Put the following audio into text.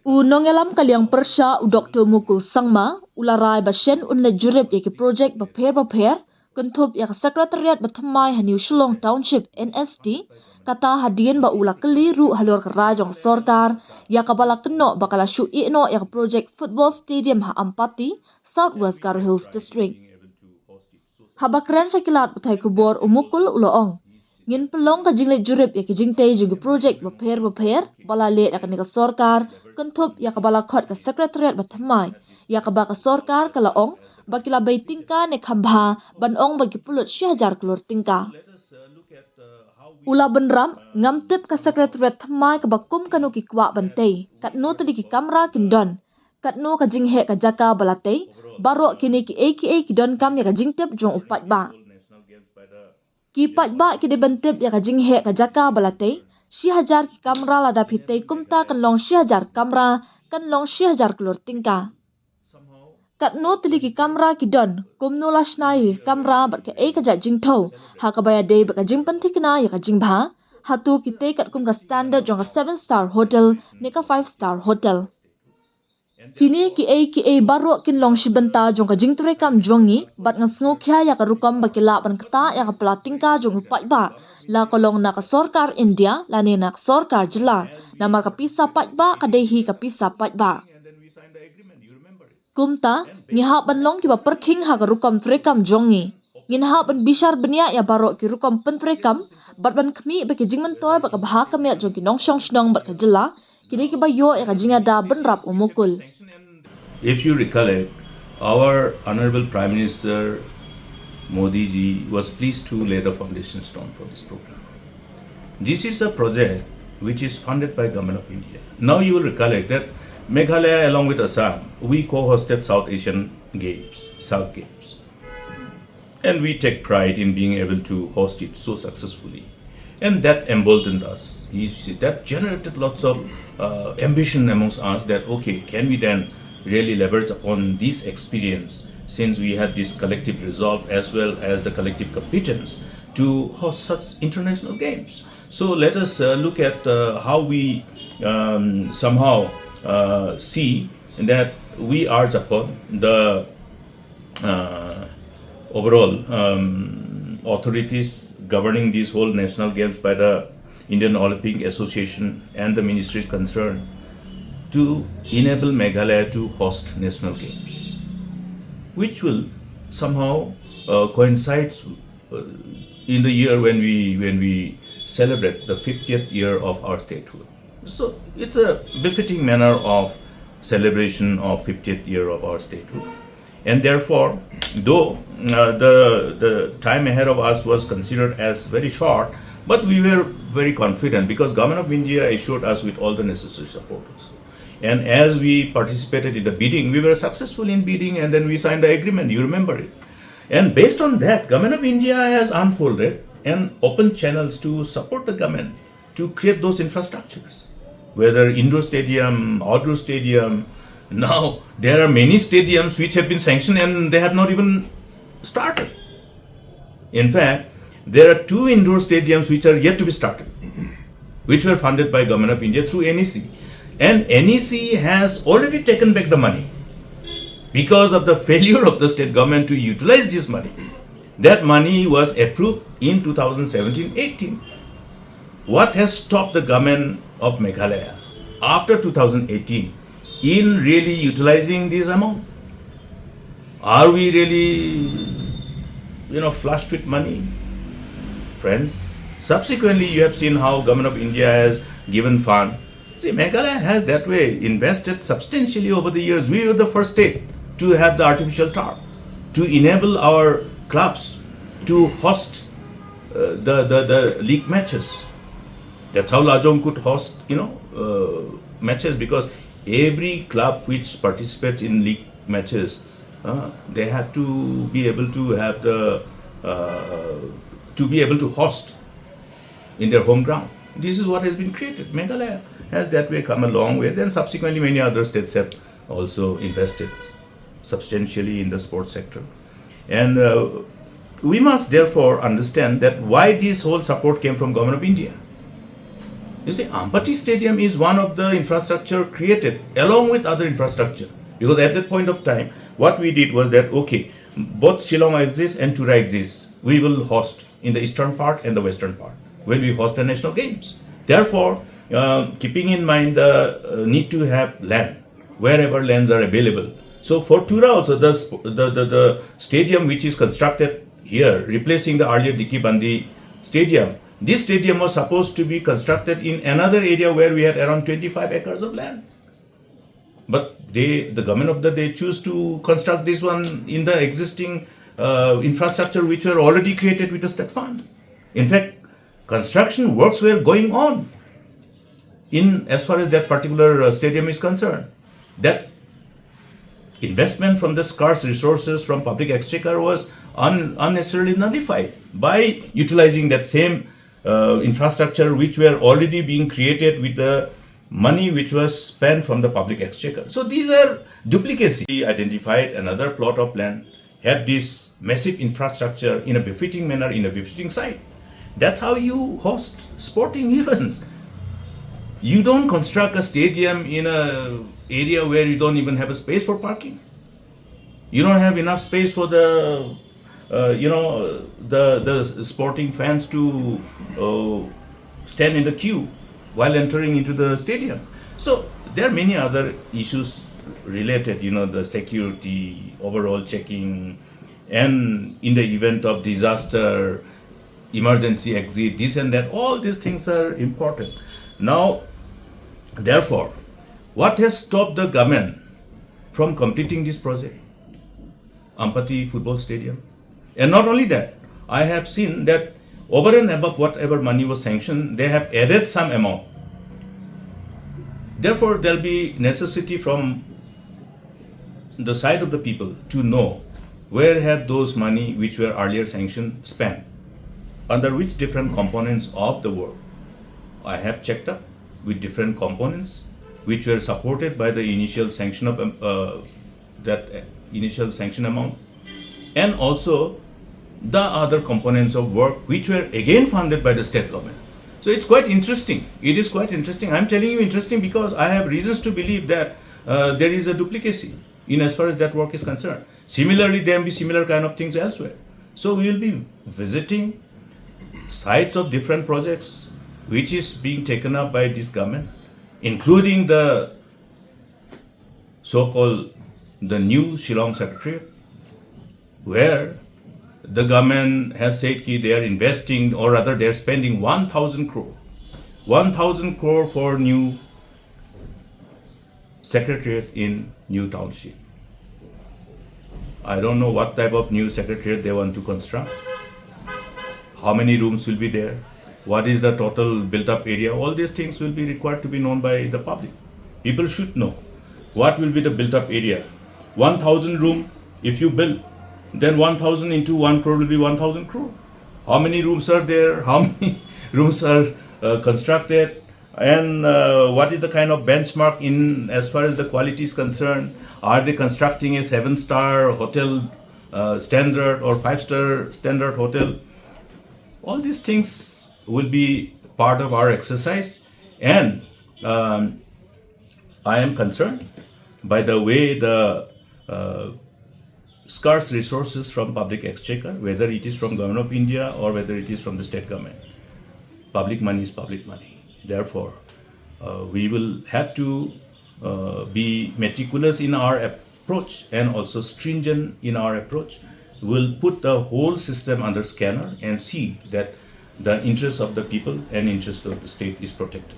Nongelam kaliang persya Dr Mukul sangma ularai bashen unle jurip yaki project bapher kentup yak Secretariat thymmai ha New Shillong Township NST kata hadien ba ula keliru halor kerajong sorkar yakabala keno bakala shu ino yak project football stadium ha Ampati Southwest Garo Hills District. Habakren syakilat batai kubor umukul uloong. Ngin pelong ka jinglet jurip ya jingtay juga project bapher bala let akan ka sorkar kentup ya bala khot ka Secretariat thymmai ya ba ka sorkar kalaong bakila bay tingka ne khambha banong bagi pulut 1000 kelur tingka. Ula benram ngamtip ka Secretariat thymmai ka bakum kanu ki kwa bantay katno tali ki kamera kindon katno ka jinghe ka jaka balatay baro kini ki aka kidon kam ya ka jingtip jong upat ba. Kipat ba ki dibentip ya ka jinghe ka jaka balate 1000 ki kamera lada pitay kumta kanlong 1000 kamera kanlong 1000 kelur tingka. Katno tili ki kamera ki don kumno lasnai kamera bat ka ka jat jingtho ha ka baya day ba ka jing pentikna ya ka jingbha hatu kite kat kum ka standard jong ka 7-star hotel ne ka 5-star hotel. Kini ki baro kinlong shibenta jong ka jingtre kam jongi bat ngasngo kya ya ka rukam bakila ban kata ya ka platingka jong upat ba la kolong na ka sorkar India la ne na ka sorkar jila namar ka pisa pat ba kadehi ka pisa pat ba. Kumta ngiha banlong ki ba perking ha ka rukam trekam jongi nginha ban bishar benya ya baro ki rukam pentrekam bat ban kmi ba ki jingmentoy ba ka bha kamya jong ki nongshong shnong bat ka jila kini ki ba yo ya ka jingada benrap umukul. If you recollect, our Honorable Prime Minister Modi ji was pleased to lay the foundation stone for this program. This is a project which is funded by Government of India. Now you will recollect that Meghalaya along with Assam, we co-hosted South Asian Games, South Games. And we take pride in being able to host it so successfully. And that emboldened us. That generated lots of ambition amongst us that, okay, can we then really leverage upon this experience since we had this collective resolve as well as the collective competence to host such international games. So let us look at how we somehow see that we urge upon the overall authorities governing these whole national games by the Indian Olympic Association and the ministries concerned to enable Meghalaya to host national games, which will somehow coincide in the year when we celebrate the 50th year of our statehood. So it's a befitting manner of celebration of 50th year of our statehood. And therefore, though the time ahead of us was considered as very short, but we were very confident because Government of India assured us with all the necessary supporters. And as we participated in the bidding, we were successful in bidding and then we signed the agreement, you remember it. And based on that, Government of India has unfolded and opened channels to support the government to create those infrastructures. Whether indoor stadium, outdoor stadium, now there are many stadiums which have been sanctioned and they have not even started. In fact, there are 2 indoor stadiums which are yet to be started, which were funded by Government of India through NEC. And NEC has already taken back the money because of the failure of the state government to utilize this money. That money was approved in 2017-18. What has stopped the government of Meghalaya after 2018 in really utilizing this amount? Are we really, flushed with money? Friends, subsequently you have seen how Government of India has given fund. See, Meghalaya has that way invested substantially over the years. We were the first state to have the artificial turf, to enable our clubs to host the league matches. That's how Lajong could host, matches because every club which participates in league matches, they have to be able to have to be able to host in their home ground. This is what has been created. Meghalaya has that way come a long way. Then subsequently many other states have also invested substantially in the sports sector. And we must therefore understand that why this whole support came from Government of India. You see, Ampati Stadium is one of the infrastructure created along with other infrastructure. Because at that point of time, what we did was that, okay, both Shillong exists and Tura exists. We will host in the eastern part and the western part when we host the national games. Therefore, keeping in mind the need to have land, wherever lands are available. So for Tura also, the stadium which is constructed here, replacing the earlier Diki Bandi stadium, this stadium was supposed to be constructed in another area where we had around 25 acres of land. But the government of the day choose to construct this one in the existing infrastructure which were already created with the state fund. In fact, construction works were going on in as far as that particular stadium is concerned. That investment from the scarce resources from public exchequer was unnecessarily nullified by utilizing that same infrastructure which were already being created with the money which was spent from the public exchequer. So these are duplicacy. We identified another plot of land, had this massive infrastructure in a befitting manner, in a befitting site. That's how you host sporting events. You don't construct a stadium in an area where you don't even have a space for parking. You don't have enough space for the the sporting fans to stand in the queue while entering into the stadium. So there are many other issues related, the security, overall checking, and in the event of disaster, emergency exit, this and that, all these things are important. Now, therefore, what has stopped the government from completing this project? Ampati Football Stadium. And not only that, I have seen that over and above whatever money was sanctioned, they have added some amount. Therefore, there will be necessity from the side of the people to know where have those money which were earlier sanctioned spent, under which different components of the work. I have checked up with different components which were supported by the initial sanction of that initial sanction amount, and also the other components of work which were again funded by the state government. So it's quite interesting. It is quite interesting. I'm telling you interesting because I have reasons to believe that there is a duplicacy in as far as that work is concerned. Similarly, there will be similar kind of things elsewhere. So we will be visiting sites of different projects which is being taken up by this government, including the so-called the new Shillong Secretariat, where the government has said that they are investing, or rather they are spending 1,000 crore. 1,000 crore for new secretariat in new township. I don't know what type of new secretariat they want to construct. How many rooms will be there? What is the total built-up area? All these things will be required to be known by the public. People should know what will be the built-up area. 1,000 room, if you build, then 1,000 into 1 crore will be 1,000 crore. How many rooms are there? How many rooms are constructed? And what is the kind of benchmark in as far as the quality is concerned? Are they constructing a 7-star hotel standard or 5-star standard hotel? All these things will be part of our exercise, and I am concerned by the way the scarce resources from public exchequer, whether it is from Government of India or whether it is from the state government. Public money is public money. Therefore, we will have to be meticulous in our approach and also stringent in our approach. We'll put the whole system under scanner and see that the interest of the people and interest of the state is protected.